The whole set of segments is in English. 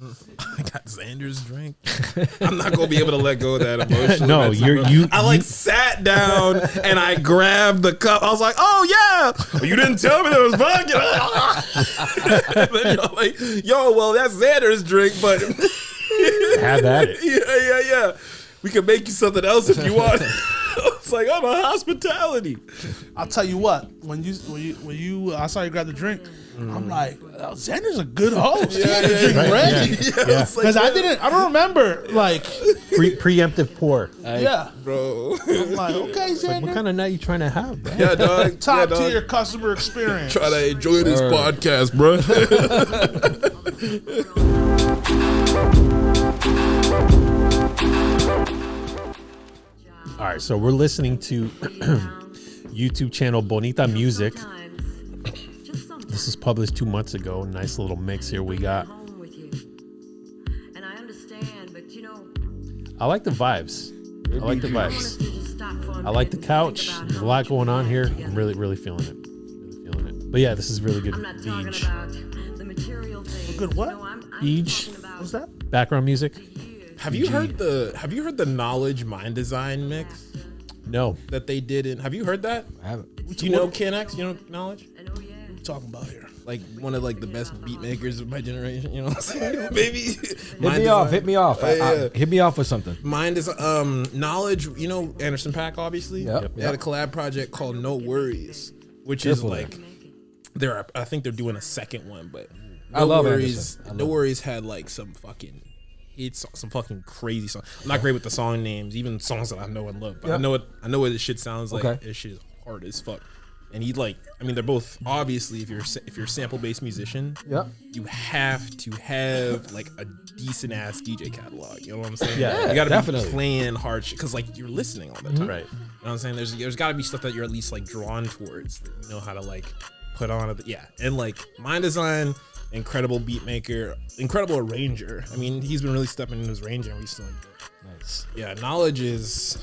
I got Xander's drink. I'm not gonna be able to let go of that emotion. No, I sat down and I grabbed the cup. I was like, "Oh yeah, well, you didn't tell me there was vodka." And then you're like, "Yo, well that's Xander's drink, but have at it." Yeah. We can make you something else if you want." It's like, I'm a hospitality. I'll tell you what. When you I saw you grab the drink. I'm like, Xander's a good host. Because I don't remember like preemptive pour. Bro. I'm like, okay, Xander. Like, what kind of night you trying to have, bro? Yeah, dog. Top tier customer experience. Try to enjoy this podcast, bro. All right, so we're listening to YouTube channel Bonita Music. This is published 2 months ago. Nice little mix here we got. I like the vibes. I like the couch. There's a lot going on here. I'm really, really feeling it. But yeah, this is really good. Eej. Good what? Eej. What's that? Background music. Have you heard the Knowledge Mind Design mix? No. That they did in. Have you heard that? I haven't. Do you know Ken X? You know Knowledge? What are you talking about here? Like one of the best beat makers of my generation. You know what I'm saying? Maybe. Hit me off. Hit me off with something. Mind is Knowledge. You know Anderson .Paak, obviously. Yep. They had a collab project called No Worries, which is like I think they're doing a second one, but I love Worries. Anderson. No Worries had like some fucking. It's some fucking crazy song. I'm not great with the song names, even songs that I know and love. But I know what this shit sounds like. Okay. This shit is hard as fuck. And they're both obviously if you're a sample based musician, you have to have like a decent ass DJ catalog. You know what I'm saying? Yeah, you gotta definitely be playing hard shit because like you're listening all the time. Right. You know what I'm saying? There's gotta be stuff that you're at least like drawn towards that you know how to like put on it. Yeah. And like Mind Design. Incredible beat maker, incredible arranger. I mean, he's been really stepping into his arranging recently. Nice. Yeah, knowledge is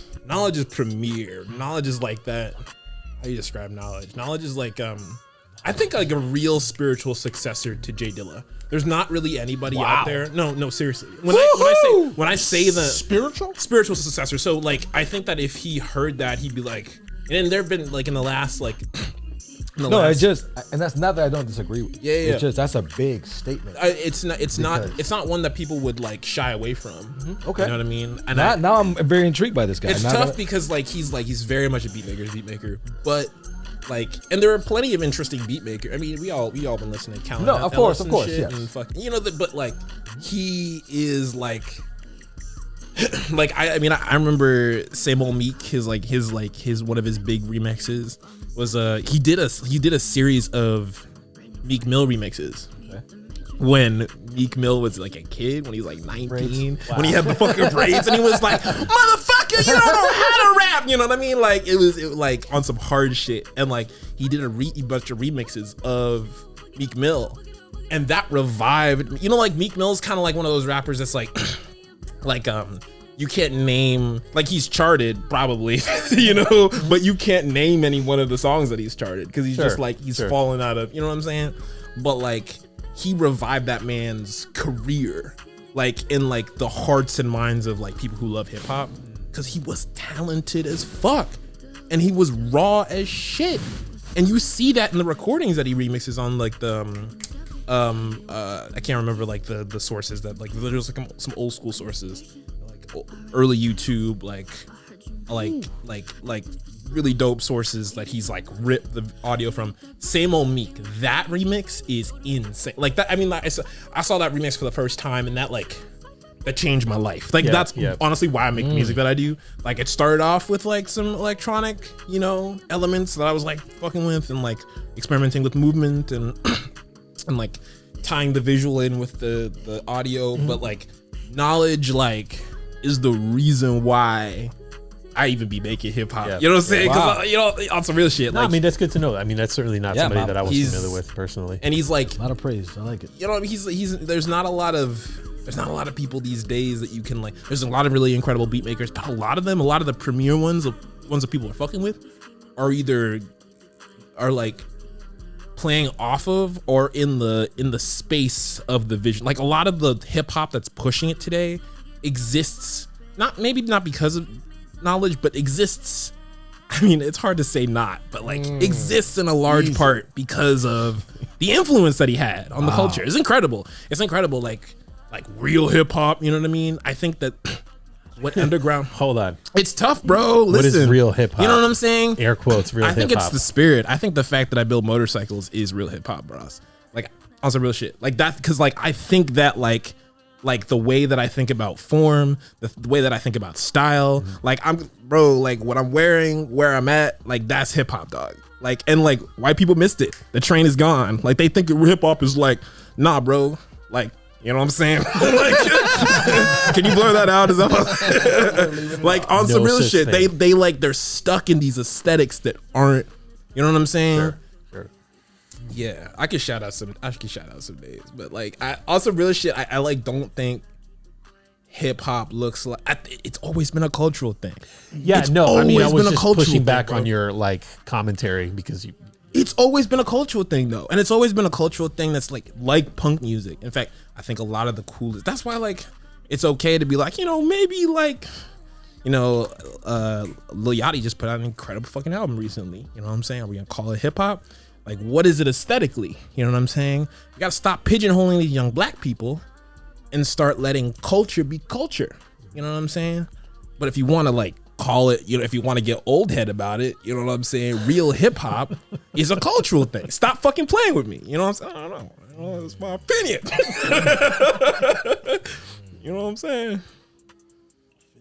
premier. Knowledge is like that. How do you describe knowledge? Knowledge is like I think like a real spiritual successor to J Dilla. There's not really anybody out there. No, seriously. When I say the spiritual successor, so like I think that if he heard that, he'd be like, and there've been like in the last like. And that's not that I don't disagree with. Yeah. It's just that's a big statement. It's not one that people would like shy away from. Mm-hmm. Okay, you know what I mean. And now I'm very intrigued by this guy. It's tough because he's very much a beat maker, but like, and there are plenty of interesting beat makers. I mean, we all been listening to Calvin. No, of course, yes. And fucking, but like he is like. Like I remember Same Old Meek, his one of his big remixes was he did a series of Meek Mill remixes when Meek Mill was like a kid, when he was like 19, when he had the fucking braids, and he was like, motherfucker, you don't know how to rap, you know what I mean? Like it was like on some hard shit, and like he did a bunch of remixes of Meek Mill, and that revived, like Meek Mill's kind of like one of those rappers that's like you can't name, like he's charted probably, but you can't name any one of the songs that he's charted because he's just like he's fallen out of, you know what I'm saying? But like he revived that man's career, like in like the hearts and minds of like people who love hip hop, because he was talented as fuck and he was raw as shit, and you see that in the recordings that he remixes on like the I can't remember like the sources that like there's like some old school sources, like early YouTube, like really dope sources that he's like ripped the audio from. Same Old Meek, that remix is insane. Like that, I mean, I saw that remix for the first time, and that changed my life. Like that's honestly why I make the music that I do. Like it started off with like some electronic, elements that I was like fucking with and like experimenting with movement and and like tying the visual in with the audio, but like knowledge like is the reason why I even be making hip hop. You know what I'm saying? Because on some real shit. No, I mean that's good to know. I mean that's certainly not somebody that I was familiar with personally. And he's like a lot of praise. I like it. He's there's not a lot of people these days that you can like. There's a lot of really incredible beat makers, but a lot of the premier ones that people are fucking with, are like playing off of or in the space of the vision. Like a lot of the hip hop that's pushing it today exists not because of knowledge, but exists. I mean, it's hard to say not, but like exists in a large part because of the influence that he had on the culture. It's incredible. It's incredible. Like real hip hop. You know what I mean? I think that what underground. Hold on. It's tough, bro. Listen, what is real hip hop? You know what I'm saying? Air quotes. Real hip hop. I think it's the spirit. I think the fact that I build motorcycles is real hip hop, bros. Like on some real shit. Like that, because like I think that like the way that I think about form, the way that I think about style, like like what I'm wearing, where I'm at, like that's hip hop, dog. Like, and like white people missed it. The train is gone. Like they think hip hop is like, nah, bro. Like, you know what I'm saying? Like, can you blur that out? Is that like on some real shit? Thing. They like they're stuck in these aesthetics that aren't. You know what I'm saying? Sure. Yeah, I could shout out some days, but like I also real shit. I like don't think hip hop looks like it's always been a cultural thing. Yeah, it's no, I mean I was just pushing thing, back bro. on your like commentary because it's always been a cultural thing though, and it's always been a cultural thing that's like punk music. In fact, I think a lot of the coolest. That's why like it's okay to be like, you know, maybe like, you know, Lil Yachty just put out an incredible fucking album recently. You know what I'm saying? Are we gonna call it hip hop? Like, what is it aesthetically? You know what I'm saying? You gotta stop pigeonholing these young black people and start letting culture be culture. You know what I'm saying? But if you want to like call it, you know, if you want to get old head about it, you know what I'm saying? Real hip hop is a cultural thing. Stop fucking playing with me. You know what I'm saying? I don't know. It's my opinion. You know what I'm saying?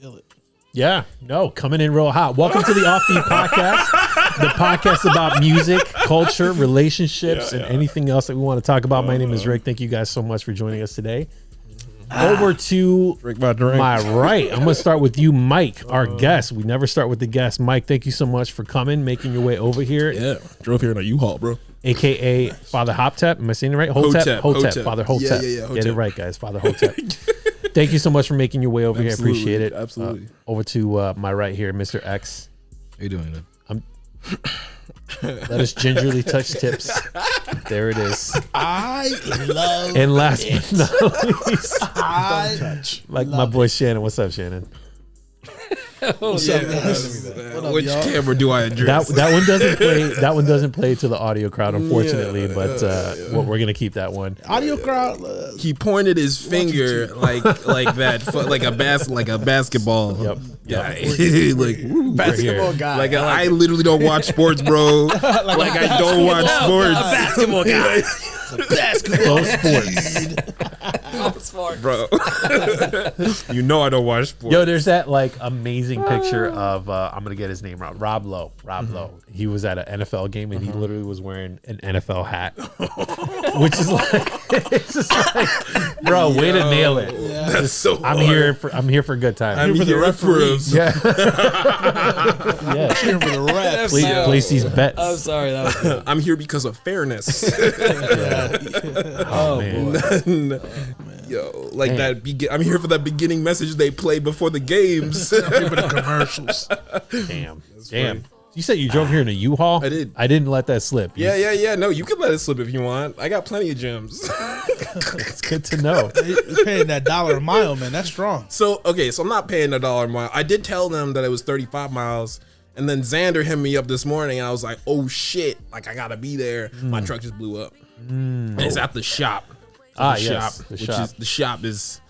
Feel it. Yeah, no, coming in real hot. Welcome to the Offbeat Podcast, the podcast about music, culture, relationships, and anything else that we want to talk about. My name is Rick. Thank you guys so much for joining us today. Over to my right. I'm going to start with you, Mike, our guest. We never start with the guest. Mike, thank you so much for coming, making your way over here. Yeah, drove here in a U-Haul, bro. AKA Father Hotep. Am I saying it right? Hotep. Father Hotep. Yeah, Hotep. Get it right, guys. Father Hotep. Thank you so much for making your way over here. I appreciate it. Absolutely. Over to my right here, Mr. X. How you doing, man? Let us gingerly touch tips. There it is. I love And last but not least, I touch. like my boy Shannon. What's up, Shannon? What's up, guys? What up, Which y'all? camera do I address? That one doesn't play. That one doesn't play to the audio crowd, unfortunately. But we're gonna keep that one. Audio crowd. He pointed his finger like that, like a basketball. Yep. Yeah, like Basketball guy. Like I literally don't watch sports, bro. like I don't watch sports. Basketball guy. Go sports. Bro. You know I don't watch sports. Yo, there's that like amazing picture of I'm gonna get his name wrong. Rob Lowe. He was at an NFL game and he literally was wearing an NFL hat, which is like it's just like, bro, way to nail it. Yeah. That's so I'm here for a good time. I'm here for the referees. Yeah. Cheering for the refs. Place these bets. I'm sorry. That was good. I'm here because of fairness. Oh man. Yo, like that. I'm here for that beginning message they play before the games. Here for the commercials. Damn. You said you drove here in a U-Haul? I did. I didn't let that slip. Yeah. No, you can let it slip if you want. I got plenty of gems. It's good to know. He's paying that $1 a mile, man. That's strong. So I'm not paying $1 a mile. I did tell them that it was 35 miles. And then Xander hit me up this morning. I was like, oh shit, like I gotta be there. My truck just blew up. And it's at the shop. Yes, the shop. The shop is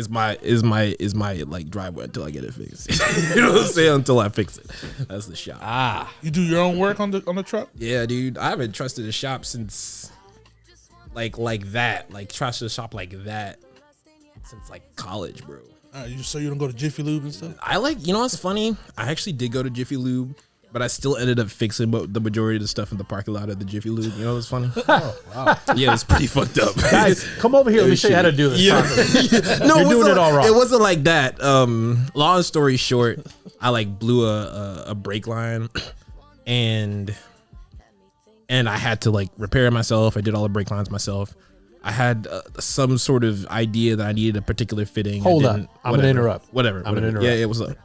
my like driveway until I get it fixed. You know what I'm saying? Until I fix it. That's the shop. You do your own work on the truck? Yeah, dude. I haven't trusted a shop since like that. Like trusted a shop like that since like college, bro. So you don't go to Jiffy Lube and stuff? I like, you know what's funny? I actually did go to Jiffy Lube, but I still ended up fixing the majority of the stuff in the parking lot at the Jiffy Lube. You know what's funny? Oh, wow. Yeah, it's pretty fucked up. Guys, come over here. Let me show you how to do this. No, You're doing it all wrong. It wasn't like that. Long story short, I like blew a brake line and I had to like repair it myself. I did all the brake lines myself. I had some sort of idea that I needed a particular fitting. Hold on. I'm going to interrupt. Whatever. I'm going to interrupt. Yeah, it was up.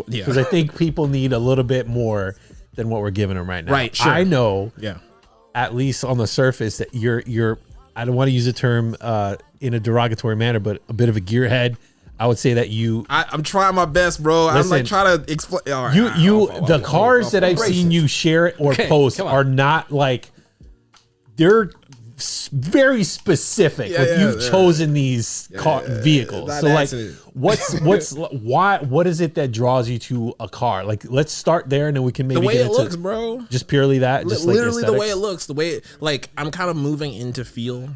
Yeah. Because I think people need a little bit more than what we're giving them right now. Right, sure. I know Yeah. at least on the surface, that you're. I don't want to use the term in a derogatory manner, but a bit of a gearhead. I would say that I'm trying my best, bro. Listen, I'm like trying to explain. The cars that I've seen you share or post are not like, they're very specific. You've chosen these vehicles. So like, what is it that draws you to a car? Like, let's start there, and then we can maybe the way get it into looks, bro. Just purely that, just literally like the way it looks, like I'm kind of moving into feel.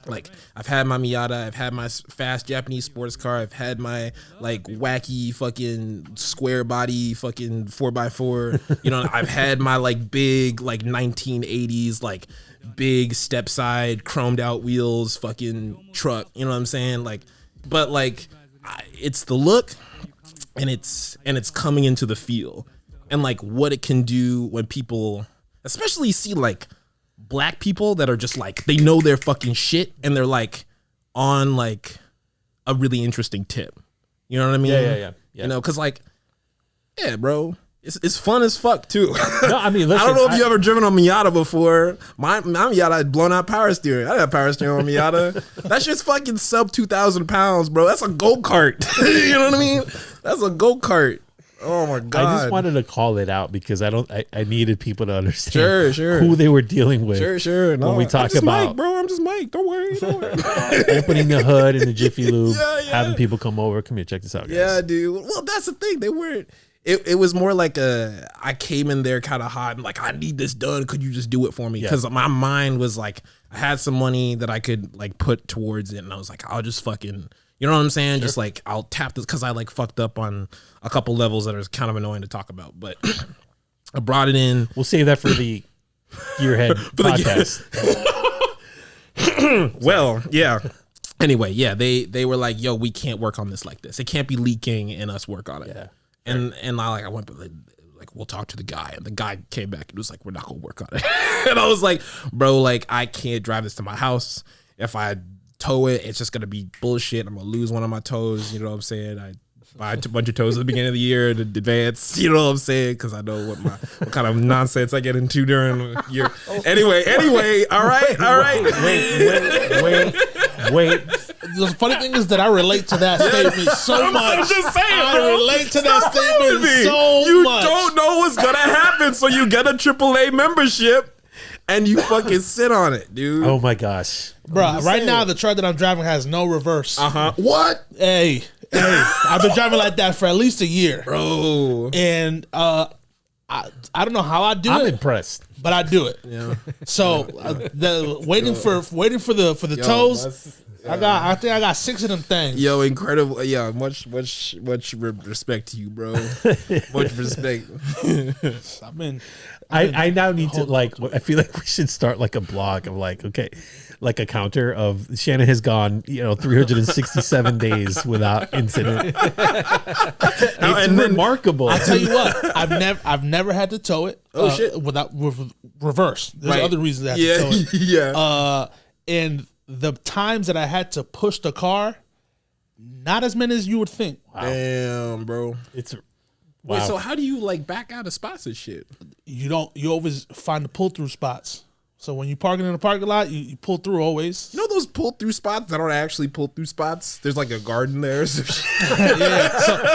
Like, I've had my Miata, I've had my fast Japanese sports car, I've had my like wacky fucking square body fucking 4x4. You know, I've had my like big like 1980s like big step side chromed out wheels fucking truck. You know what I'm saying? Like, but like it's the look, and it's coming into the feel, and like what it can do when people especially see like black people that are just like, they know their fucking shit, and they're like on like a really interesting tip. You know what I mean? Yeah. You know, because like, yeah, bro, it's fun as fuck too. No, I mean, listen, I don't know if you ever driven a Miata before. My Miata had blown out power steering. I didn't have power steering on Miata. That shit's fucking sub 2,000 pounds, bro. That's a go-kart. You know what I mean? That's a go-kart. Oh my god! I just wanted to call it out because I needed people to understand who they were dealing with. Sure. No, when we talk about Mike, bro, I'm just Mike. Don't worry. Opening the hood in the Jiffy Lube, having people come over. Come here, check this out, guys. Yeah, dude. Well, that's the thing. They weren't. It was more like I came in there kind of hot and like, I need this done. Could you just do it for me? Because my mind was like, I had some money that I could like put towards it, and I was like, I'll just fucking. You know what I'm saying? Just like, I'll tap this, because I like fucked up on a couple levels that are kind of annoying to talk about. But I brought it in. We'll save that for the Gearhead podcast. Well, yeah. Anyway, yeah, they were like, yo, we can't work on this like this. It can't be leaking and us work on it. Yeah. And I went, like, we'll talk to the guy. And the guy came back and was like, we're not going to work on it. And I was like, bro, like, I can't drive this to my house. If I tow it, it's just gonna be bullshit. I'm gonna lose one of my toes. You know what I'm saying? I buy a bunch of toes at the beginning of the year in advance. You know what I'm saying? Because I know what kind of nonsense I get into during the year. Anyway. All right. Wait. The funny thing is that I relate to that statement so much. I'm just saying, I relate to that statement so you much. You don't know what's gonna happen, so you get a AAA membership. And you fucking sit on it, dude. Oh my gosh. Bro, right now the truck that I'm driving has no reverse. What? Hey. I've been driving like that for at least a year. Bro. And I don't know how I do it. I'm impressed. But I do it. Yeah. So waiting for the toes. I think I got 6 of them things. Yo, incredible. Yeah, much respect to you, bro. Much respect. I now need to like. I feel like we should start like a blog of like, okay, like a counter of Shannon has gone 367 days without incident. It's remarkable. I tell you what, I've never had to tow it. Shit. Without reverse. There's other reasons I have to tow it. Yeah. And the times that I had to push the car, not as many as you would think. Wow. Damn, bro. It's. Wait, Wow. so how do you like back out of spots and shit? You always find the pull through spots. So when you parking in the parking lot, you pull through always. You know those pull through spots that aren't actually pull through spots? There's like a garden there. Yeah.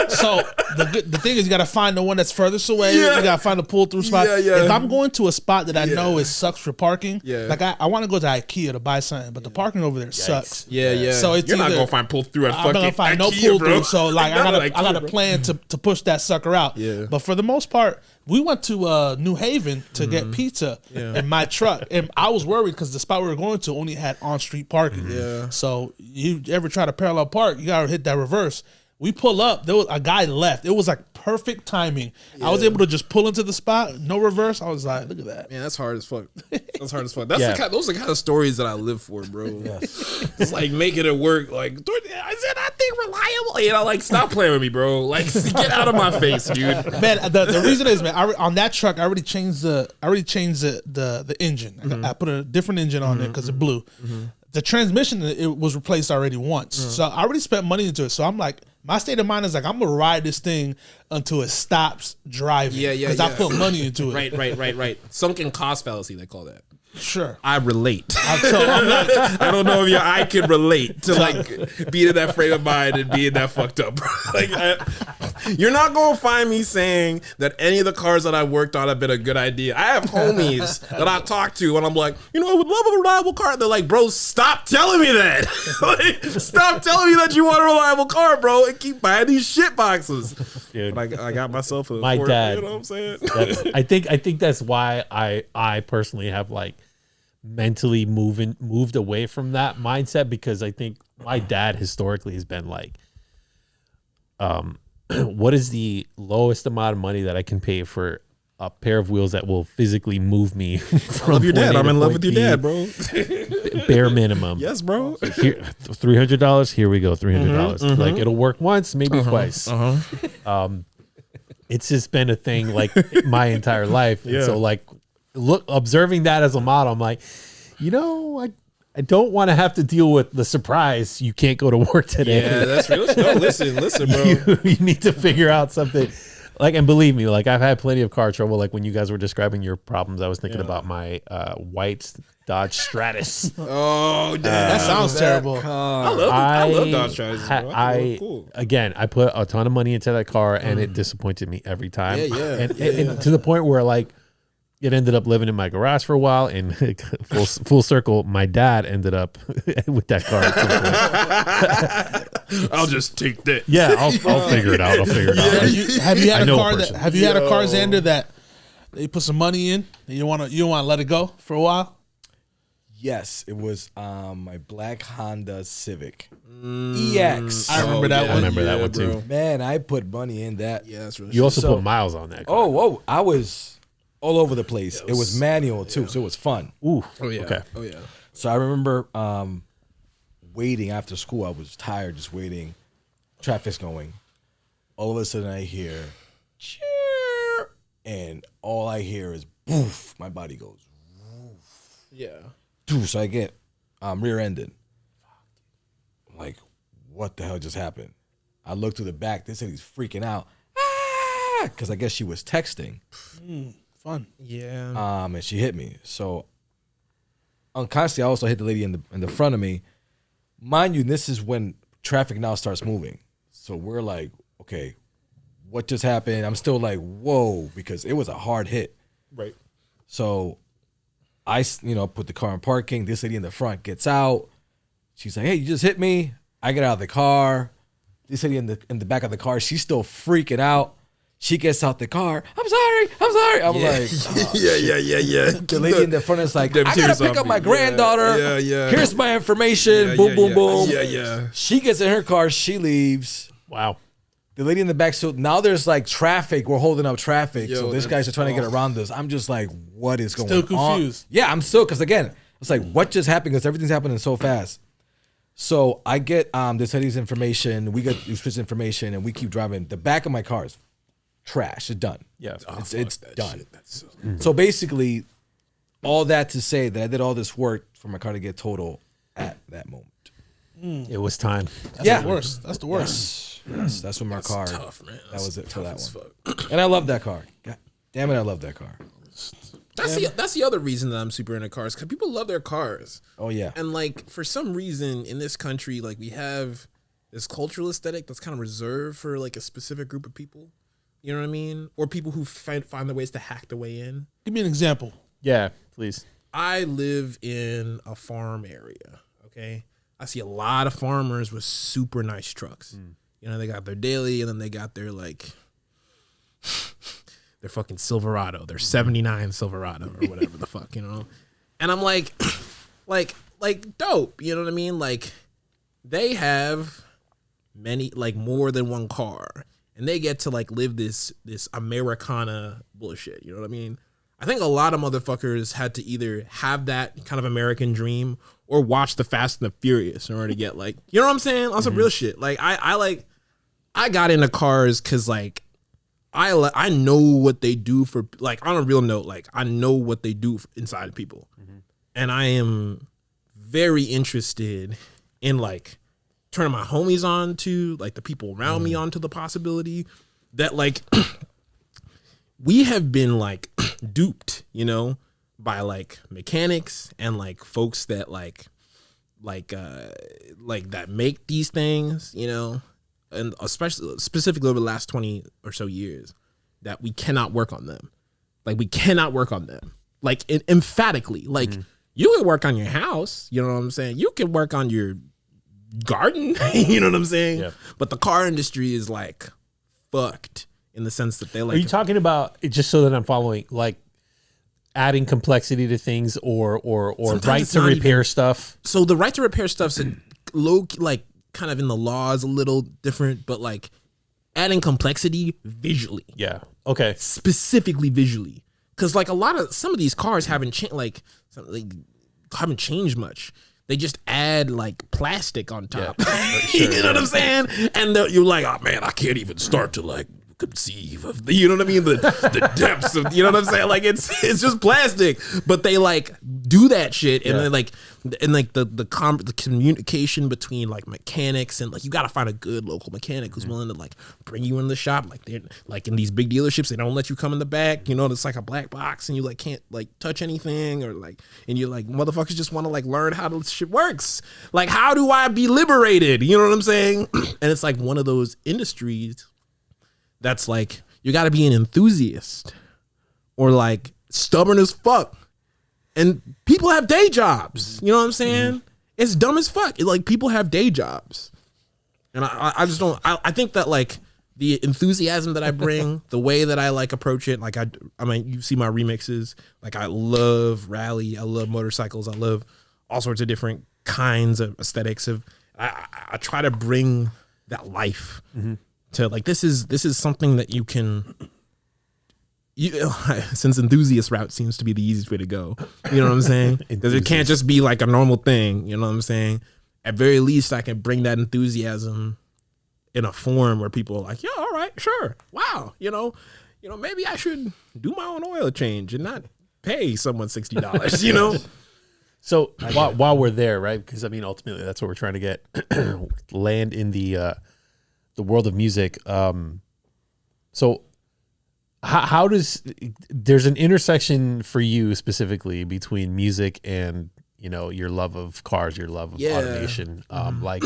So the thing is, you got to find the one that's furthest away. Yeah. You got to find the pull through spot. Yeah. If I'm going to a spot that I know it sucks for parking, Yeah. like I want to go to IKEA to buy something, but the parking over there sucks. Yeah. So it's you're not either- gonna find pull through at I'm fucking not gonna find IKEA, no pull bro. through. So like Not I at got a IKEA, plan to push that sucker out. Yeah. But for the most part, we went to New Haven to get pizza in my truck, and I was worried because the spot we were going to only had on-street parking. Yeah. So you ever try to parallel park, you gotta hit that reverse. We pull up, there was a guy left. It was like perfect timing. Yeah. I was able to just pull into the spot, no reverse. I was like, look at that. Man, that's hard as fuck. That's hard as fuck. Those are the kind of stories that I live for, bro. Yeah. It's like making it work. Like, is that thing reliable? Like, stop playing with me, bro. Like, get out of my face, dude. Man, the reason is, man, on that truck, I already changed the engine. Mm-hmm. I put a different engine on there because it blew. Mm-hmm. The transmission, it was replaced already once. Mm-hmm. So I already spent money into it. So I'm like, my state of mind is like, I'm going to ride this thing until it stops driving. Yeah. Because I put money into it. Right. Sunken cost fallacy, they call that. Sure. I relate. I don't know if your eye can relate to like being in that frame of mind and being that fucked up. Bro. Like, you're not gonna find me saying that any of the cars that I worked on have been a good idea. I have homies that I talk to and I'm like, I would love a reliable car. They're like, bro, stop telling me that. Like, stop telling me that you want a reliable car, bro, and keep buying these shit boxes. Dude, Like, I got myself a my Ford, dad. You know what I'm saying? I think that's why I personally have like mentally moved away from that mindset, because I think my dad historically has been like, what is the lowest amount of money that I can pay for a pair of wheels that will physically move me? I love your dad. I'm in love with your dad, bro. Bare minimum. Yes, bro. Here, $300. Here we go. $300. Like, it'll work once, maybe twice. It's just been a thing like my entire life. Yeah. And so like observing that as a model, I'm like, I don't want to have to deal with the surprise. You can't go to work today. Yeah, that's real. No, listen, bro. you need to figure out something. Like, and believe me, like I've had plenty of car trouble. Like when you guys were describing your problems, I was thinking about my white Dodge Stratus. Oh, damn. That sounds terrible. I love Dodge Stratus. Cool. Again, I put a ton of money into that car, and it disappointed me every time. Yeah. And to the point where like it ended up living in my garage for a while, and full circle, my dad ended up with that car. I'll just take that. Yeah, I'll figure it out. Have you had I a know a car person. have you had a car, Xander, that you put some money in and you don't want to let it go for a while? Yes, it was my black Honda Civic EX. I remember that one. I remember that one too. bro. Man, I put money in that. Yeah, that's really You also So- put miles on that car. Oh, I was all over the place. It was manual too, so it was fun. Ooh. Oh, yeah. Okay. Oh, yeah. So I remember waiting after school. I was tired just waiting. Traffic's going. All of a sudden I hear, cheer, and all I hear is boof. My body goes. Yeah. So I get rear-ended. I'm like, what the hell just happened? I look to the back. They said he's freaking out. Because I guess she was texting. Fun. Yeah. And she hit me. So unconsciously, I also hit the lady in the front of me. Mind you, this is when traffic now starts moving. So we're like, okay, what just happened? I'm still like, whoa, because it was a hard hit. Right. So I, put the car in parking. This lady in the front gets out. She's like, hey, you just hit me. I get out of the car. This lady in the back of the car, she's still freaking out. She gets out the car. I'm sorry. I'm like, oh, Yeah. the lady in the front is like, I Them gotta tears pick off up my me. granddaughter. Yeah. Here's my information. Yeah, boom, boom, boom. Yeah. She gets in her car. She leaves. Wow. The lady in the back. So now there's like traffic. We're holding up traffic. Yo, So these guys are trying to get around us. I'm just like, what is going on? Still confused. Yeah, I'm still, because again, it's like, what just happened? Because everything's happening so fast. So I get this lady's information. We get this information, and we keep driving. The back of my car is trash. It's done. Yeah. It's done. So basically, all that to say that I did all this work for my car to get total at that moment. It was time. That's the worst. That's the worst. Yes, that's when my car. Tough, man. That was it for that As one. fuck. And I love that car. God damn it, I love that car. That's the other reason that I'm super into cars, because people love their cars. Oh yeah. And like, for some reason in this country, like, we have this cultural aesthetic that's kind of reserved for like a specific group of people. You know what I mean? Or people who find the ways to hack their way in. Give me an example. Yeah, please. I live in a farm area, okay? I see a lot of farmers with super nice trucks. You know, they got their daily, and then they got their, like, their fucking Silverado, their 79 Silverado or whatever the fuck, you know? And I'm like, like dope, you know what I mean? Like, they have many, like, more than one car, and they get to, like, live this Americana bullshit, you know what I mean? I think a lot of motherfuckers had to either have that kind of American dream or watch the Fast and the Furious in order to get, like, you know what I'm saying? On some real shit. Like, I got into cars because, like, I know what they do for, like, on a real note, like, I know what they do inside of people. And I am very interested in, like, turning my homies on to, like, the people around me onto the possibility that, like, we have been, like, duped, you know, by like mechanics and like folks that like that make these things, you know, and especially specifically over the last 20 or so years, that we cannot work on them. Like we cannot work on them. Like emphatically. Like you can work on your house, you know what I'm saying? You can work on your garden, you know what I'm saying? Yeah. But the car industry is like fucked in the sense that they like. Are you talking about, just so that I'm following, like adding complexity to things or right to repair stuff? So the right to repair stuff's a low, like kind of in the laws a little different, but like adding complexity visually. Yeah. Okay. Specifically visually. Cause like some of these cars haven't changed, like haven't changed much. They just add like plastic on top. Yeah, sure, you know what I'm saying? And you're like, oh man, I can't even start to like conceive of the, you know what I mean? The depths of, you know what I'm saying? Like it's just plastic, but they like do that shit. And then like, and like the communication between like mechanics and like, you got to find a good local mechanic who's willing to like bring you in the shop. Like they're like in these big dealerships, they don't let you come in the back, you know, it's like a black box and you like can't like touch anything or like, and you're like, motherfuckers just want to like learn how this shit works. Like, how do I be liberated? You know what I'm saying? And it's like one of those industries that's like, you got to be an enthusiast or like stubborn as fuck. And people have day jobs. You know what I'm saying? It's dumb as fuck. Like people have day jobs. And I just don't, I think that like the enthusiasm that I bring, the way that I like approach it, like I mean, you see my remixes, like I love rally, I love motorcycles, I love all sorts of different kinds of aesthetics of, I try to bring that life to like, this is something that you can, since enthusiast route seems to be the easiest way to go, you know what I'm saying? Because it can't just be like a normal thing, you know what I'm saying? At very least, I can bring that enthusiasm in a form where people are like, yeah, all right, sure, wow, you know, maybe I should do my own oil change and not pay someone $60, you know? So while we're there, right? Because I mean, ultimately, that's what we're trying to get, land in the world of music. So how does, there's an intersection for you specifically between music and, you know, your love of cars, your love of automation. Like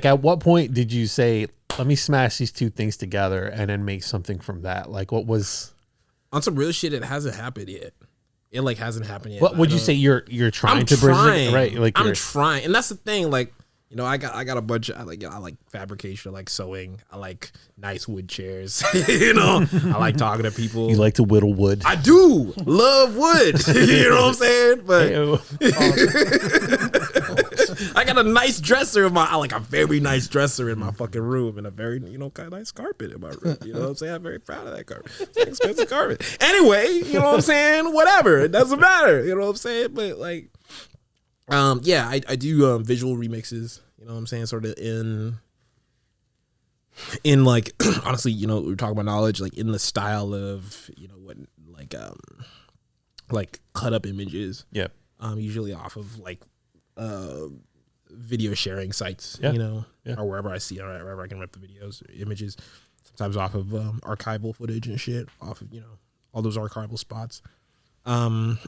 at what point did you say, let me smash these two things together and then make something from that? Like what was on some real shit? It hasn't happened yet. It like hasn't happened yet. What would you say you're trying to bring it, right? Like I'm trying, and that's the thing. Like, you know, I got a bunch of, I like fabrication, I like sewing, I like nice wood chairs. You know, I like talking to people. You like to whittle wood. I do love wood. You know what I'm saying? But I got a nice dresser in a very nice dresser in my fucking room, and a very, you know, kind of nice carpet in my room. You know what I'm saying? I'm very proud of that carpet. It's an expensive carpet. Anyway, you know what I'm saying? Whatever, it doesn't matter. You know what I'm saying? But like, yeah, I do visual remixes, you know what I'm saying, sort of in like, honestly, you know, we're talking about knowledge, like in the style of, you know, what, like cut up images. Yeah. Usually off of like video sharing sites, you know, or wherever I see, or wherever I can rip the videos, or images, sometimes off of archival footage and shit, off of, you know, all those archival spots. And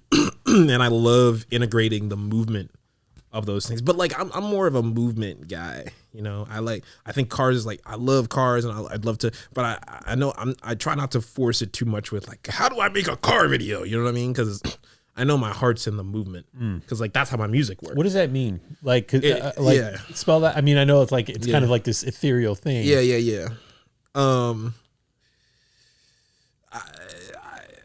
I love integrating the movement of those things, but like I'm more of a movement guy, you know. I think cars is like, I love cars and I'd love to, but I know I try not to force it too much with like, how do I make a car video, you know what I mean? Because I know my heart's in the movement, because like that's how my music works. What does that mean? Like spell that. I mean, I know it's like, it's kind of like this ethereal thing. Yeah.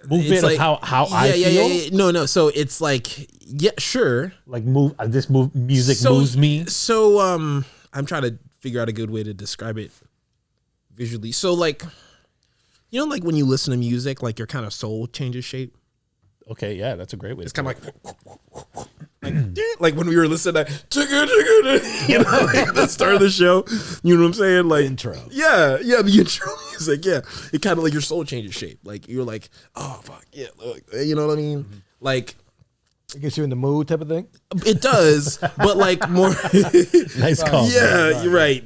Movement like, of how I feel. No. So it's like, yeah, sure. Like music moves me. So I'm trying to figure out a good way to describe it visually. So like, you know, like when you listen to music, like your kind of soul changes shape. Okay, yeah, that's a great way. It's kind of like when we were listening to, you know, like the start of the show. You know what I'm saying? Like intro. Yeah, the intro music. Yeah, it kind of like your soul changes shape. Like you're like, oh fuck yeah, you know what I mean? Mm-hmm. Like it gets you in the mood, type of thing. It does, but like more. Nice call. Yeah, you're right.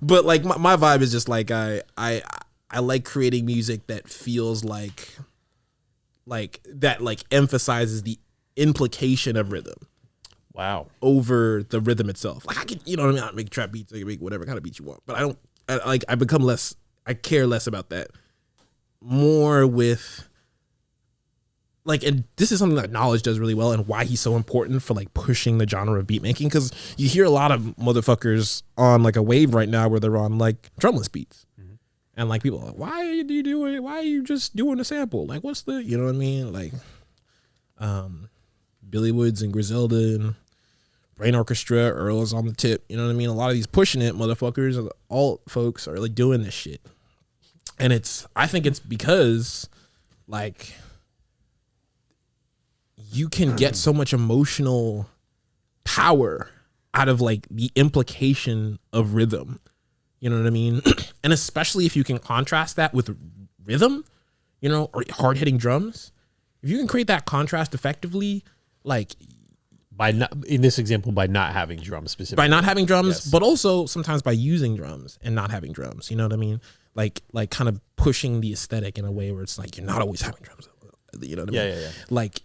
But like my vibe is just like I like creating music that feels like like that like emphasizes the implication of rhythm over the rhythm itself. Like I can, you know what I mean? I make trap beats, I can make whatever kind of beat you want, but I care less about that. More with like, and this is something that Knowledge does really well and why he's so important for like pushing the genre of beat making. Cause you hear a lot of motherfuckers on like a wave right now where they're on like drumless beats. And like people are like, why do you do it? Why are you just doing a sample? Like what's the, you know what I mean? Like, Billy Woods and Griselda and Brain Orchestra, Earl is on the tip. You know what I mean? A lot of these pushing it motherfuckers, alt folks are like doing this shit. And I think it's because like you can get so much emotional power out of like the implication of rhythm. You know what I mean? And especially if you can contrast that with rhythm, you know, or hard hitting drums. If you can create that contrast effectively, like in this example, by not having drums specifically. By not having drums, yes. But also sometimes by using drums and not having drums. You know what I mean? Like kind of pushing the aesthetic in a way where it's like you're not always having drums. You know what I mean? Yeah. Like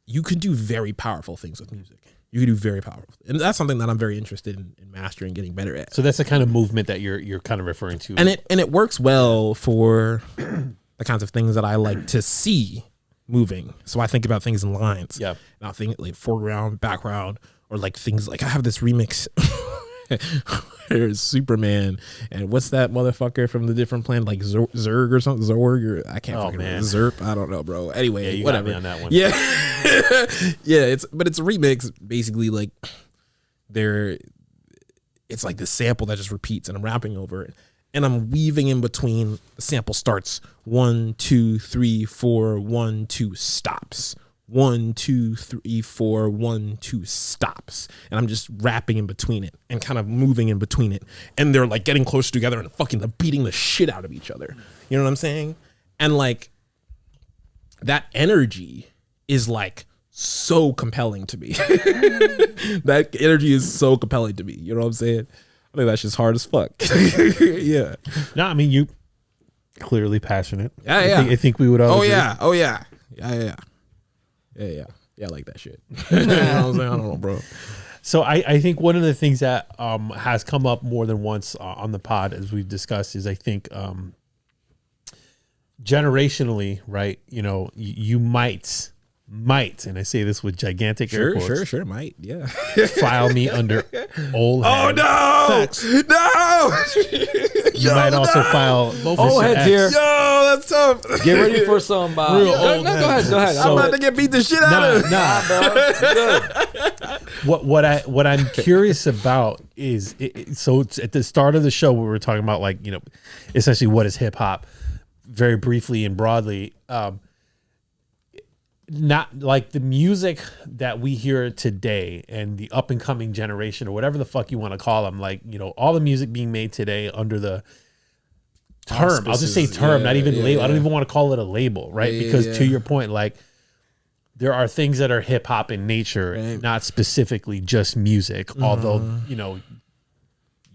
you can do very powerful things with music. You can do very powerful, and that's something that I'm very interested in mastering, getting better at. So that's the kind of movement that you're kind of referring to, and it works well for the kinds of things that I like to see moving. So I think about things in lines. Yeah, and I think like foreground, background, or like things like I have this remix. There's Superman, and what's that motherfucker from the different planet, like Zerg or something, Zorg, or I can't fucking remember. Zerp, I don't know, bro. Anyway, you whatever. got me on that one. Yeah, yeah. It's a remix, basically. Like it's like this sample that just repeats, and I'm rapping over it, and I'm weaving in between. The sample starts 1, 2, 3, 4, 1, 2 stops. 1, 2, 3, 4, 1, 2 stops, and I'm just rapping in between it and kind of moving in between it, and they're like getting closer together and fucking beating the shit out of each other. You know what I'm saying? And like that energy is like so compelling to me. That energy is so compelling to me. You know what I'm saying? I think that's just hard as fuck. Yeah. No, I mean you clearly passionate. Yeah. I think we would all. Oh agree. yeah. Oh yeah. Yeah. Yeah, I like that shit. You know what I'm saying? I don't know, bro. So I think one of the things that has come up more than once on the pod, as we've discussed, is I think generationally, right? You know, you might, and I say this with gigantic air quotes, sure, might, yeah. file me under old head. Oh no, no! You might also file old heads here. Yo, that's tough. Get ready for some real no, old go ahead. I'm about to get beat the shit out of. Nah, bro. What I'm curious about is so it's at the start of the show we were talking about, like, you know, essentially what is hip hop, very briefly and broadly. Not like the music that we hear today and the up and coming generation, or whatever the fuck you want to call them, like, you know, all the music being made today under the term, I'll just say term, not even label. I don't even want to call it a label, right? Because to your point, like, there are things that are hip hop in nature, not specifically just music, although, you know,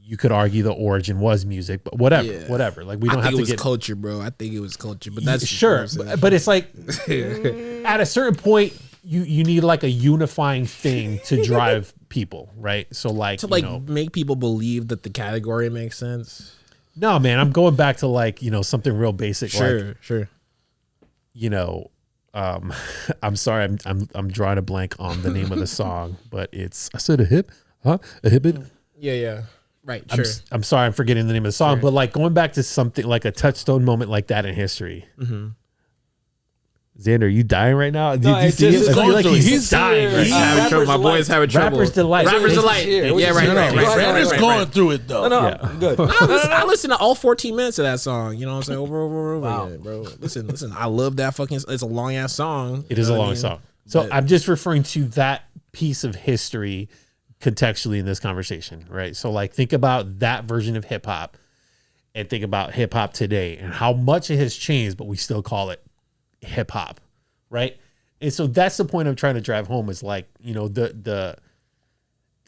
you could argue the origin was music, but whatever. Like, we don't have to get culture, bro. I think it was culture, but that's sure. But it's like at a certain point, you need like a unifying thing to drive people, right? So like to like make people believe that the category makes sense. No, man, I'm going back to like, you know, something real basic. Sure. You know, I'm sorry, I'm drawing a blank on the name of the song, but it's I said a hip, huh? A hip it. Yeah. Right, sure. I'm sorry, I'm forgetting the name of the song, but like going back to something like a touchstone moment like that in history. Mm-hmm. Xander, are you dying right now? No, I feel like he's dying. My boy's having trouble. Rapper's Delight. Rapper's Delight. Yeah, right. Xander's going through it though. No, I'm good. I listened to all 14 minutes of that song. You know what I'm saying? Over again, bro. Listen. I love that fucking. It's a long ass song. It is a long song. So I'm just referring to that piece of history contextually in this conversation, right? So like think about that version of hip hop and think about hip hop today and how much it has changed, but we still call it hip hop, right? And so that's the point I'm trying to drive home is like, you know,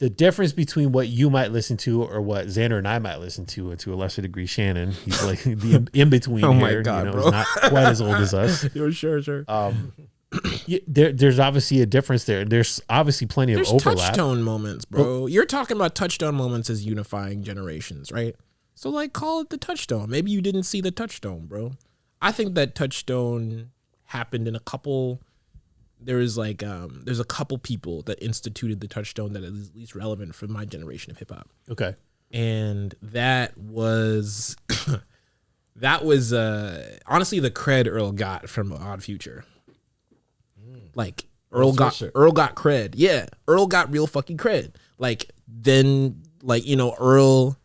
the difference between what you might listen to or what Xander and I might listen to, and to a lesser degree Shannon, he's like the in between. Oh my here, God, you know, bro. he's not quite as old as us. Sure. There's obviously a difference there. There's obviously plenty of overlap. Touchstone moments, bro. You're talking about touchstone moments as unifying generations, right? So like, call it the touchstone. Maybe you didn't see the touchstone, bro. I think that touchstone happened in a couple. There's a couple people that instituted the touchstone that is at least relevant for my generation of hip hop. Okay. And that was honestly the cred Earl got from Odd Future. Like Earl got cred. Yeah, Earl got real fucking cred. Like then, like, you know, Earl,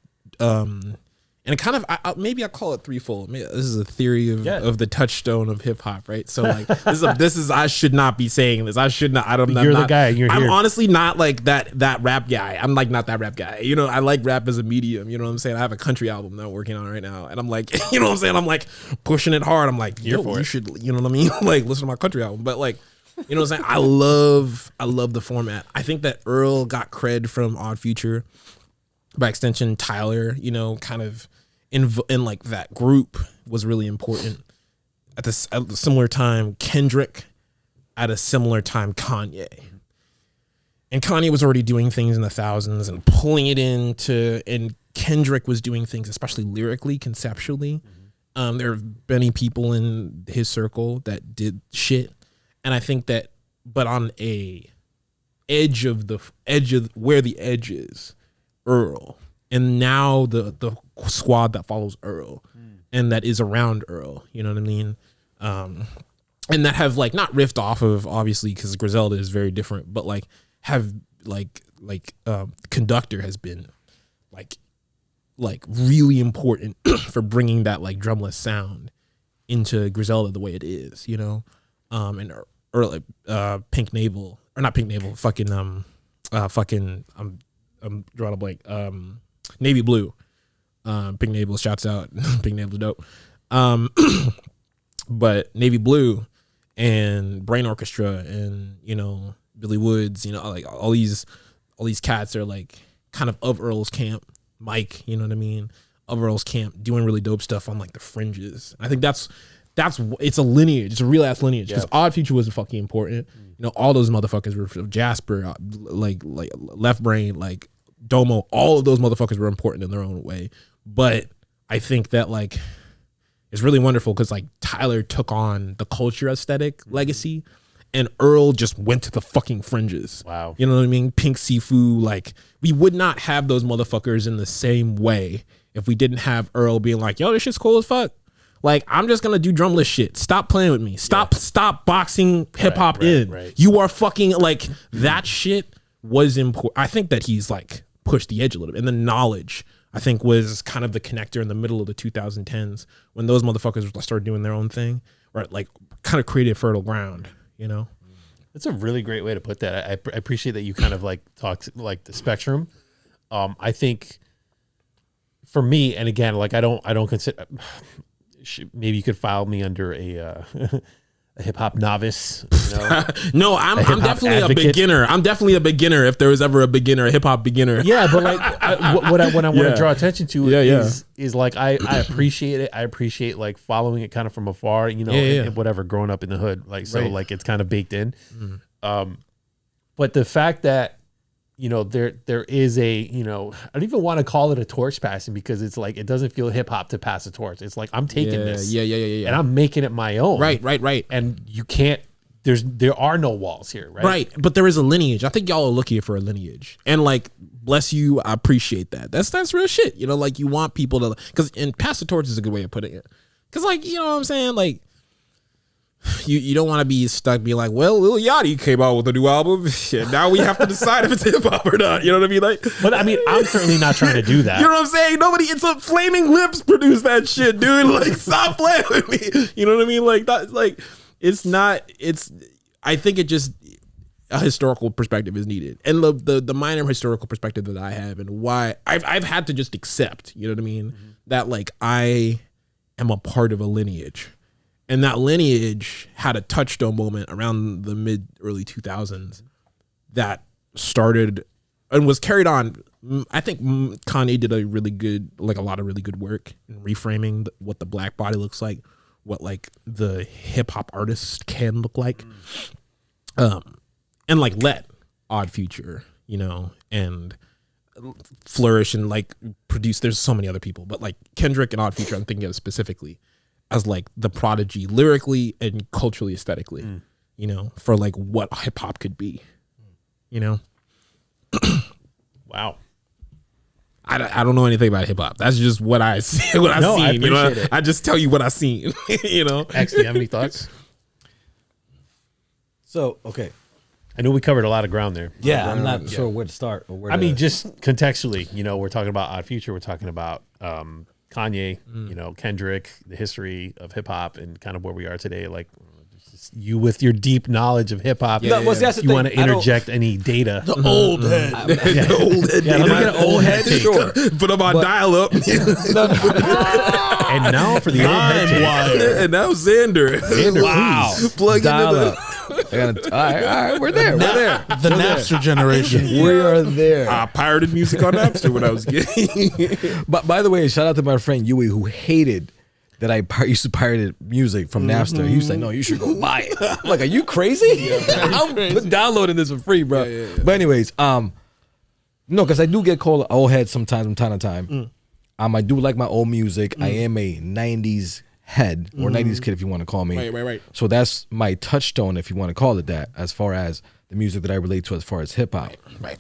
and kind of maybe I call it threefold. Maybe this is a theory of the touchstone of hip hop, right? So like this is I should not be saying this. I should not. I'm You're not, the guy. I'm here. honestly not like that rap guy. I'm like not that rap guy. You know, I like rap as a medium. You know what I'm saying? I have a country album that I'm working on right now, and I'm like, you know what I'm saying? I'm like pushing it hard. I'm like, yo, you should, you know what I mean? Like listen to my country album, but like. You know what I'm saying? I love the format. I think that Earl got cred from Odd Future. By extension, Tyler, you know, kind of in like that group was really important. At the similar time, Kendrick. At a similar time, Kanye. And Kanye was already doing things in the thousands and pulling it into, and Kendrick was doing things, especially lyrically, conceptually. There are many people in his circle that did shit. And I think that, but on a edge of where the edge is, Earl, and now the squad that follows Earl, and that is around Earl, you know what I mean, and that have like not riffed off of, obviously, because Griselda is very different, but like have like Conductor has been like really important for bringing that like drumless sound into Griselda the way it is, you know, and. Or like Pink Navel, or not Pink Navel, I'm drawing a blank. Navy Blue. Pink Navel, shouts out. Pink Navel's dope. But Navy Blue and Brain Orchestra and, you know, Billy Woods, you know, like all these cats are like kind of Earl's camp. Mike, you know what I mean? Of Earl's camp, doing really dope stuff on like the fringes. I think that's it's a lineage. It's a real ass lineage, because Odd Future was fucking important. You know, all those motherfuckers were Jasper, like Left Brain, like Domo. All of those motherfuckers were important in their own way. But I think that like it's really wonderful because like Tyler took on the culture aesthetic legacy, and Earl just went to the fucking fringes. Wow, you know what I mean? Pink Sifu, like we would not have those motherfuckers in the same way if we didn't have Earl being like, yo, this shit's cool as fuck. Like, I'm just gonna do drumless shit. Stop playing with me. Stop boxing hip hop in. Right. You are fucking like that shit was important. I think that he's like pushed the edge a little bit. And the knowledge, I think, was kind of the connector in the middle of the 2010s when those motherfuckers started doing their own thing, right? Like kind of created fertile ground, you know? That's a really great way to put that. I appreciate that you kind of like talked like the spectrum. I think for me, and again, like I don't consider, maybe you could file me under a hip hop novice. You know? No, I'm definitely advocate. A beginner. I'm definitely a beginner. If there was ever a beginner, a hip hop beginner. Yeah, but like what I want to draw attention to is like I appreciate it. I appreciate like following it kind of from afar. You know, and whatever, growing up in the hood, like so, like it's kind of baked in. But the fact that, you know, there is a, you know, I don't even want to call it a torch passing, because it's like it doesn't feel hip hop to pass a torch. It's like I'm taking this, and I'm making it my own. Right. And you can't. There are no walls here, right? Right, but there is a lineage. I think y'all are looking for a lineage, and like, bless you, I appreciate that. That's real shit. You know, like you want people to, because and pass the torch is a good way of putting it. Because like, you know what I'm saying, like. You don't want to be stuck being like, well, Lil Yachty came out with a new album, and now we have to decide if it's hip hop or not. You know what I mean? Like, but I mean, I'm certainly not trying to do that. You know what I'm saying? It's a Flaming Lips produced that shit, dude. Like, stop playing with me. You know what I mean? Like that. Like, it's not. It's. I think it just a historical perspective is needed, and the minor historical perspective that I have, and why I've had to just accept. You know what I mean? That like I am a part of a lineage. And that lineage had a touchstone moment around the early 2000s that started and was carried on. I think Kanye did a lot of really good work in reframing what the black body looks like, what like the hip hop artist can look like, and like let Odd Future, and flourish and like produce. There's so many other people, but like Kendrick and Odd Future, I'm thinking of specifically as like the prodigy lyrically and culturally, aesthetically, for like what hip hop could be, Wow. I don't know anything about hip hop. That's just what I see. What I've seen. I appreciate it. I just tell you what I seen. X, do you have any thoughts? So okay. I know we covered a lot of ground there. Yeah, I'm not sure where to start. Or where I mean, just contextually, we're talking about Odd Future. We're talking about Kanye, Kendrick, the history of hip hop, and kind of where we are today. Like you with your deep knowledge of hip hop. Well, see, that's the you thing. want to interject any data? The old head. The old head. Yeah, let me get an old head take. Sure. Put them on dial up. And now for the old head take. And now Xander. Wow. Plug Dial into up. All right, we're there. The Napster generation. We are there. I pirated music on Napster when I was getting. But by the way, shout out to my friend Yui who hated that I used to pirate music from Napster. He was like, "No, you should go buy it." I'm like, are you crazy? I'm downloading this for free, bro. Yeah. But anyways, no, because I do get called old head sometimes from time to time. I do like my old music. I am a 90s head or 90s kid, if you want to call me. Right. So that's my touchstone, if you want to call it that, as far as the music that I relate to as far as hip hop. Right.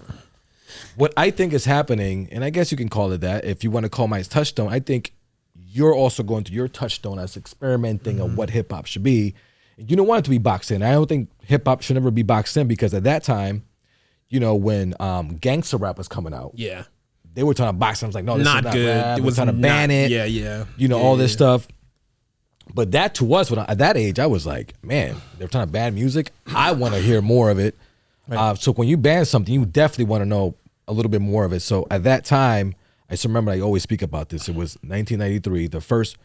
What I think is happening, and I guess you can call it that, if you want to call my touchstone, I think you're also going to your touchstone as experimenting on what hip hop should be. You don't want it to be boxed in. I don't think hip hop should never be boxed in, because at that time, when gangster rap was coming out, they were trying to box it. I was like, no, this is not good. rap. It was trying to ban it. All this stuff. But that to us, at that age, I was like, man, they're trying to ban music. I want to hear more of it. Right. So when you ban something, you definitely want to know a little bit more of it. So at that time, I just remember I always speak about this. It was 1993. The first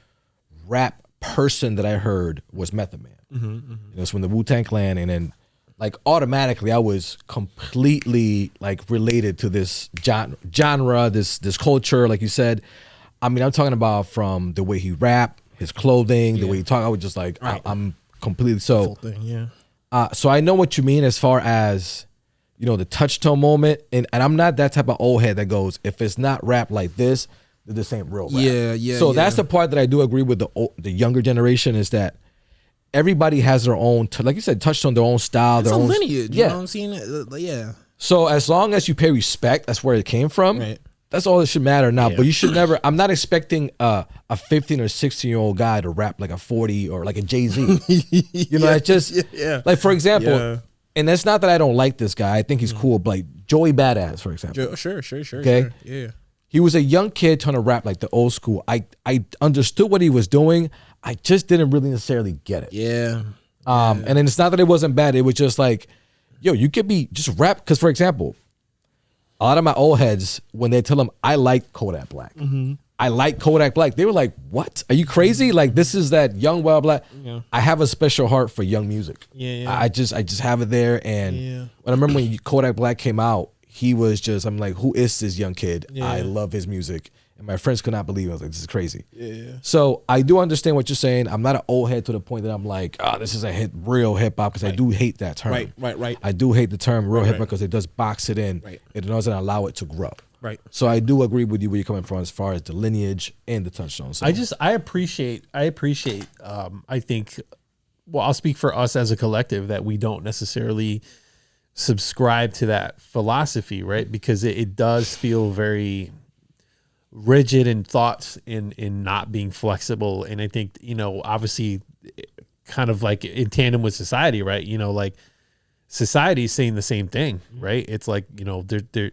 rap person that I heard was Method Man. It's from the Wu-Tang Clan, and then like automatically I was completely like related to this genre, this culture, like you said. I mean, I'm talking about from the way he rapped, his clothing, the way he talked. I was just like, I'm completely so. So I know what you mean as far as, the touchstone moment. And I'm not that type of old head that goes, if it's not rap like this, then this ain't real rap. So that's the part that I do agree with the younger generation, is that everybody has their own, like you said, touched on their own style, their own lineage. You know what I'm saying? So as long as you pay respect, that's where it came from. Right. That's all that should matter now. But you should never. I'm not expecting a 15 or 16-year-old guy to rap like a 40 or like a Jay-Z. It's just like, for example, and it's not that I don't like this guy. I think he's cool. But like Joey Badass, for example. Sure. Okay. Sure. Yeah. He was a young kid trying to rap like the old school. I understood what he was doing. I just didn't really necessarily get it. Yeah. And then it's not that it wasn't bad. It was just like, you could be just rap. Because, for example, a lot of my old heads, when they tell them I like Kodak Black, I like Kodak Black, they were like, what? Are you crazy? Like, this is that young wild black. I have a special heart for young music. I just have it there. And when I remember when Kodak Black came out, he was just, I'm like, who is this young kid? I love his music. And my friends could not believe it. I was like, this is crazy. So I do understand what you're saying. I'm not an old head to the point that I'm like, this is real hip hop, because I do hate that term. Right. I do hate the term real hip hop, because it does box it in. It doesn't allow it to grow. Right. So I do agree with you where you're coming from as far as the lineage and the touchstone. So I appreciate I think, well, I'll speak for us as a collective, that we don't necessarily subscribe to that philosophy, right? Because it does feel very rigid in thoughts, in not being flexible. And I think, obviously kind of like in tandem with society, right? Like society is saying the same thing, right? It's like, they're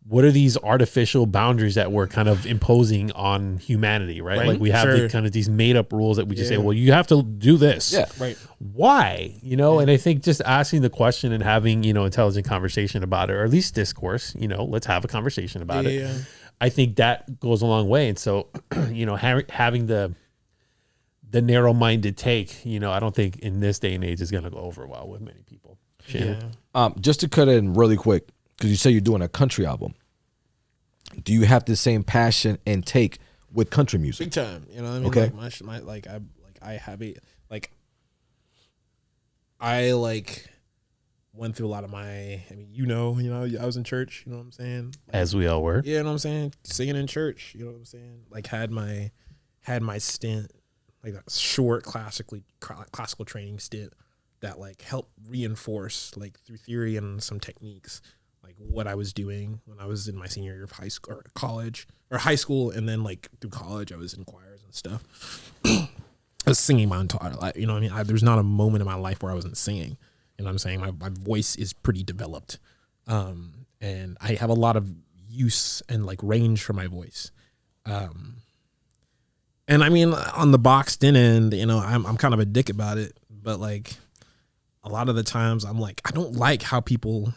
what are these artificial boundaries that we're kind of imposing on humanity, right? Like we have the kind of these made up rules that we just say, well, you have to do this. Yeah, right. Why? And I think just asking the question and having, intelligent conversation about it, or at least discourse, let's have a conversation about it. I think that goes a long way. And so, having the narrow-minded take, I don't think in this day and age is going to go over well with many people. Shannon? Just to cut in really quick, because you say you're doing a country album. Do you have the same passion and take with country music? Big time. You know what I mean? Okay. I went through a lot of I was in church, you know what I'm saying? As we all were. Yeah, you know what I'm saying? Singing in church, you know what I'm saying? Like had my stint, like a short classical training stint that like helped reinforce like through theory and some techniques like what I was doing when I was in my senior year of high school or college or high school, and then like through college I was in choirs and stuff. I was singing my entire life, you know what I mean? There's not a moment in my life where I wasn't singing. You know what I'm saying? My voice is pretty developed. And I have a lot of use and like range for my voice. And I mean, on the boxed in end, you know, I'm kind of a dick about it, but like a lot of the times I'm like, I don't like how people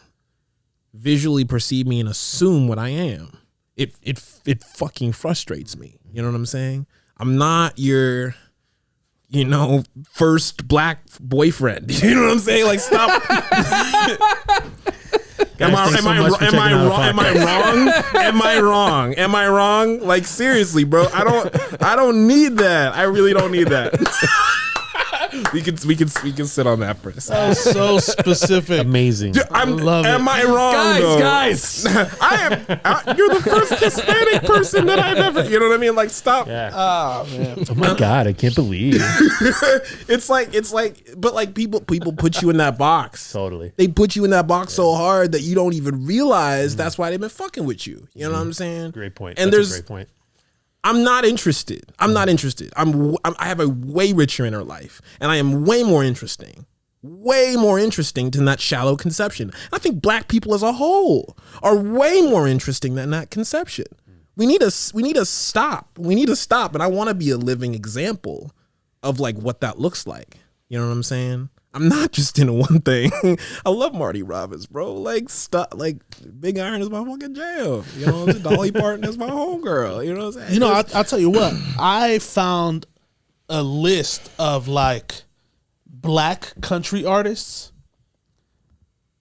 visually perceive me and assume what I am. It fucking frustrates me. You know what I'm saying? I'm not your, you know, first black boyfriend. You know what I'm saying? Like, stop. Am I wrong? Like, seriously, bro. I don't need that. I really don't need that. we can sit on that for a second. That was so specific. Amazing. Dude, I love it. Am I wrong? Guys. You're the first Hispanic person that I've ever. You know what I mean? Like, stop. Yeah. Oh man. Oh my God, I can't believe. It's like, but like people put you in that box. Totally. They put you in that box so hard that you don't even realize that's why they've been fucking with you. You know what I'm saying? Great point. And That's a great point. I'm not interested. I have a way richer inner life, and I am way more interesting than that shallow conception. I think black people as a whole are way more interesting than that conception. We need to stop. We need to stop. And I want to be a living example of like what that looks like. You know what I'm saying? I'm not just in one thing. I love Marty Robbins, bro. Like, stop. Like, Big Iron is my fucking jam. You know what I'm saying? Dolly Parton is my homegirl. You know what I'm saying? You know, I'll tell you what. I found a list of like black country artists,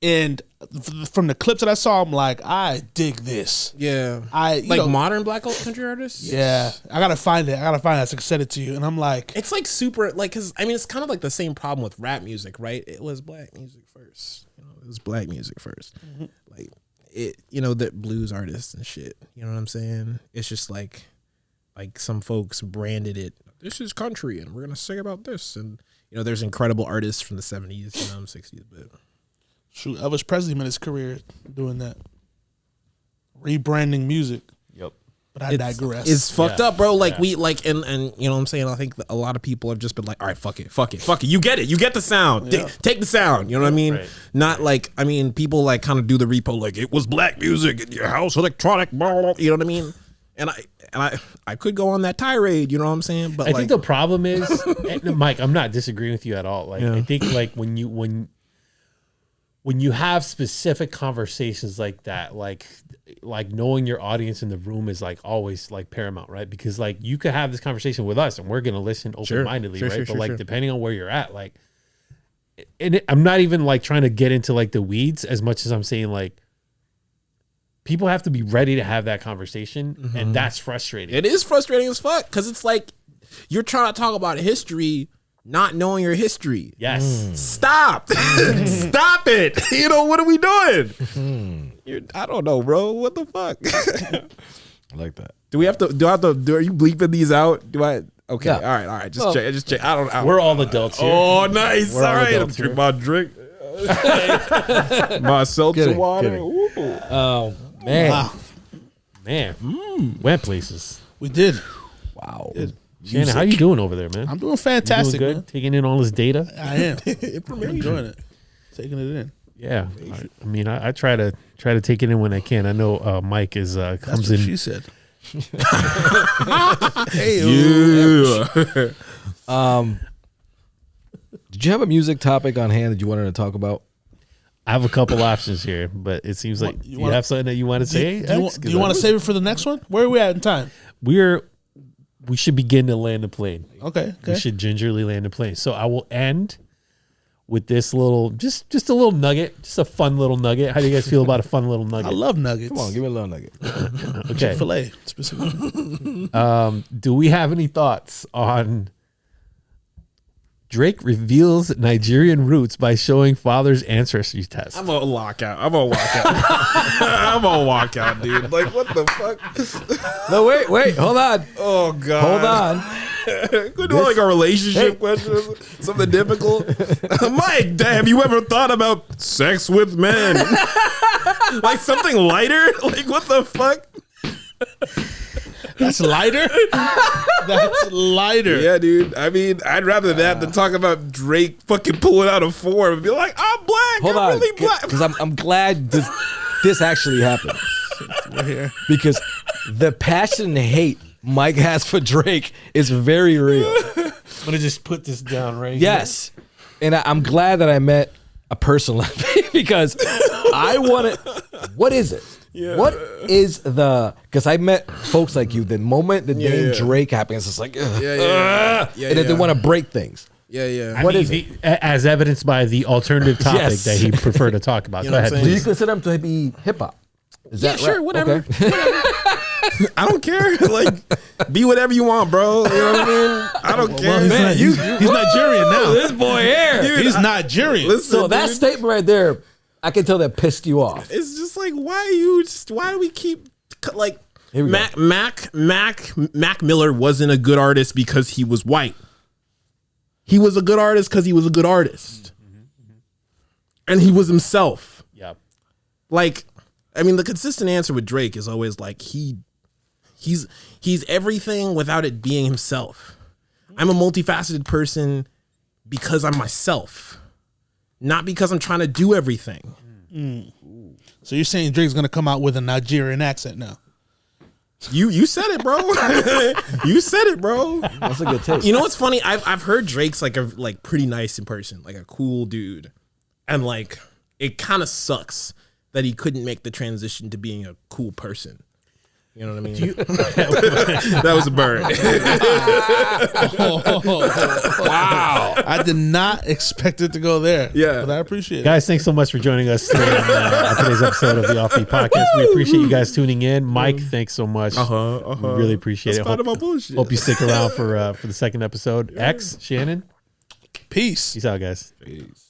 and from the clips that I saw, I'm like, I dig this. Yeah. Modern black country artists? Yeah. I gotta find it. So I can send it to you. And I'm like, it's like super, like, cause I mean, it's kind of like the same problem with rap music, right? It was black music first. You know, it was black music first. Mm-hmm. Like it, you know, the blues artists and shit. You know what I'm saying? It's just like some folks branded it. This is country, and we're gonna sing about this. And you know, there's incredible artists from the 70s, 60s, but. Shoot, Elvis Presley made his career doing that, rebranding music. Yep. But I digress. It's fucked up, bro. Like we like, and you know what I'm saying. I think a lot of people have just been like, all right, fuck it. You get it. You get the sound. Yeah. Take the sound. You know what I mean? Right. Not like, I mean, people like kind of do the repo like it was black music in your house, electronic. Blah, blah, blah, you know what I mean? And I could go on that tirade. You know what I'm saying? But I think the problem is, Mike, I'm not disagreeing with you at all. Like I think like when you have specific conversations like that, like knowing your audience in the room is like always like paramount, right? Because like you could have this conversation with us and we're going to listen open-mindedly, right? But like depending on where you're at, like, and I'm not even like trying to get into like the weeds as much as I'm saying like people have to be ready to have that conversation, and that's frustrating. It is frustrating as fuck because it's like you're trying to talk about history, not knowing your history. Yes. Stop. Stop it. You know, what are we doing? I don't know, bro. What the fuck? I like that. Are you bleeping these out? Okay. Yeah. All right. Just check. I don't. We're all adults here. Oh, nice. We're all right. adults Drink my drink. My seltzer water. Oh, man. Wow. Man. Went places. We did. Wow. Shannon, how you doing over there, man? I'm doing fantastic, doing good? man. Taking in all this data? I am. I'm enjoying it. Taking it in. Yeah. I mean, I try to take it in when I can. I know Mike is That's comes what in. she said. Hey, Did you have a music topic on hand that you wanted to talk about? I have a couple options here, but it seems like you have something that you want to say? Do you want to save it for the next one? Where are we at in time? We should begin to land the plane. Okay. We should gingerly land the plane. So I will end with this little, just a little nugget, just a fun little nugget. How do you guys feel about a fun little nugget? I love nuggets. Come on, give me a little nugget. Okay. Chick-fil-A specifically. Do we have any thoughts on Drake reveals Nigerian roots by showing father's ancestry test? I'm gonna walk out. I'm gonna walk out, dude. Like, what the fuck? No, wait, hold on. Oh god. Hold on. Could do like a relationship question, or something difficult. Mike, have you ever thought about sex with men? Like something lighter? Like what the fuck? That's lighter. That's lighter. Yeah, dude. I mean, I'd rather that than talk about Drake fucking pulling out a form and be like, I'm black. Hold I'm on, really black. because I'm glad this actually happened. We're here. Because the passion and hate Mike has for Drake is very real. I'm gonna just put this down right Yes, and I'm glad that I met a person like me because I want to. What is it? Yeah. What is the? Because I met folks like you. The moment the name Drake happens, it's like, and then they want to break things. Yeah. What is it? As evidenced by the alternative topic Yes. that he preferred to talk about. You Go know ahead. what I'm Do saying? you consider him to be hip hop? Is Yeah, that sure, right? whatever. Okay. I don't care. Like, be whatever you want, bro. You know what I mean? I don't care. Well, he's, Man, not- he's Nigerian now. This boy here. He's Nigerian. listen, So that dude, statement right there, I can tell that pissed you off. it's just like, why do we keep like Here we go. Mac Miller wasn't a good artist because he was white. He was a good artist because he was a good artist. And he was himself. Yep. Like, I mean, the consistent answer with Drake is always like he's everything without it being himself. I'm a multifaceted person because I'm myself, not because I'm trying to do everything. So you're saying Drake's gonna come out with a Nigerian accent now? You said it, bro. You said it, bro. That's a good take. You know what's funny? I've heard Drake's like pretty nice in person, like a cool dude, and like it kind of sucks that he couldn't make the transition to being a cool person. You know what I mean? That was a burn. Wow! I did not expect it to go there. Yeah. but I appreciate it. Guys, thanks so much for joining us today on today's episode of the Offbeat Podcast. We appreciate you guys tuning in. Mike, thanks so much. We really appreciate it. Part of my bullshit. Hope you stick around for the second episode. X, Shannon, Peace. peace out, guys. Peace.